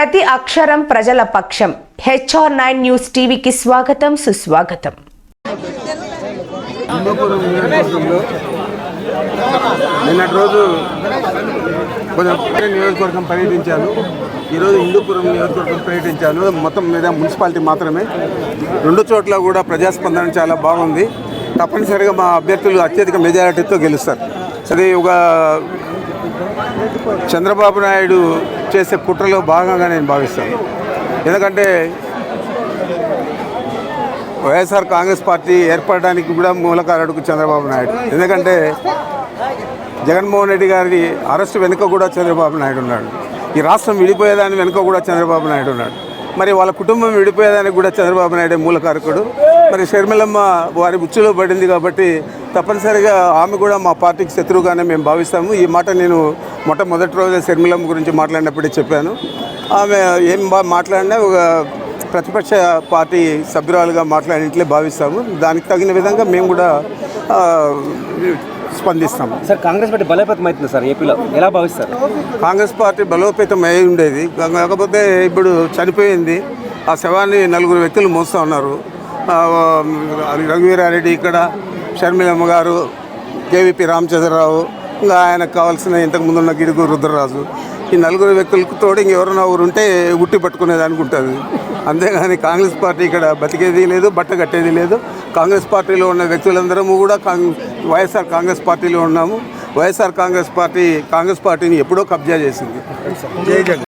ప్రతి అక్షరం ప్రజల పక్షం. HR9 న్యూస్ టీవీకి స్వాగతం, సుస్వాగతం. నిన్నటి రోజు కొంచెం నియోజకవర్గం పర్యటించాను. ఈరోజు హిందూపురం నియోజకవర్గం పర్యటించాను. మొత్తం మీద మున్సిపాలిటీ మాత్రమే. రెండు చోట్ల కూడా ప్రజాస్పందన చాలా బాగుంది. తప్పనిసరిగా మా అభ్యర్థులు అత్యధిక మెజారిటీతో గెలుస్తారు. అది ఒక చంద్రబాబు నాయుడు చేసే కుట్రలో భాగంగా నేను భావిస్తాను. ఎందుకంటే వైఎస్ఆర్ కాంగ్రెస్ పార్టీ ఏర్పడడానికి కూడా మూలకారుడు చంద్రబాబు నాయుడు. ఎందుకంటే జగన్మోహన్ రెడ్డి గారి అరెస్టు వెనుక కూడా చంద్రబాబు నాయుడు ఉన్నాడు. ఈ రాష్ట్రం విడిపోయేదాని వెనుక కూడా చంద్రబాబు నాయుడు ఉన్నాడు. మరి వాళ్ళ కుటుంబం విడిపోయేదానికి కూడా చంద్రబాబు నాయుడే మూలకారకుడు. మరి షర్మిలమ్మ వారి ఉచ్చులో పడింది కాబట్టి తప్పనిసరిగా ఆమె కూడా మా పార్టీకి శత్రువుగానే మేము భావిస్తాము. ఈ మాట నేను మొట్టమొదటి రోజే షర్మిలమ్మ గురించి మాట్లాడినప్పుడే చెప్పాను. ఆమె ఏం మాట్లాడినా ఒక ప్రతిపక్ష పార్టీ సభ్యురాలుగా మాట్లాడినట్లే భావిస్తాము. దానికి తగిన విధంగా మేము కూడా స్పందిస్తాము. సార్, కాంగ్రెస్ పార్టీ బలోపేతం అవుతుంది సార్ ఏపీలో, ఎలా భావిస్తారు? కాంగ్రెస్ పార్టీ బలోపేతం అయి ఉండేది, కాకపోతే ఇప్పుడు చనిపోయింది. ఆ శవాన్ని 4 వ్యక్తులు మోస్తూ ఉన్నారు. రఘువీరారెడ్డి ఇక్కడ, షర్మిలమ్మ గారు, కేవీపీ రామచంద్రరావు, ఇంకా ఆయనకు కావాల్సిన ఇంతకుముందు ఉన్న గిడుగు రుద్రరాజు. ఈ 4 వ్యక్తులకు తోడు ఇంకెవరైనా ఉంటే ఉట్టి పట్టుకునేదానికి ఉంటుంది. అంతేగాని కాంగ్రెస్ పార్టీ ఇక్కడ బతికేది లేదు, బట్ట కట్టేది లేదు. కాంగ్రెస్ పార్టీలో ఉన్న వ్యక్తులందరము కూడా వైఎస్ఆర్ కాంగ్రెస్ పార్టీలో ఉన్నాము. వైఎస్ఆర్ కాంగ్రెస్ పార్టీని ఎప్పుడో కబ్జా చేసింది. జై జగన్.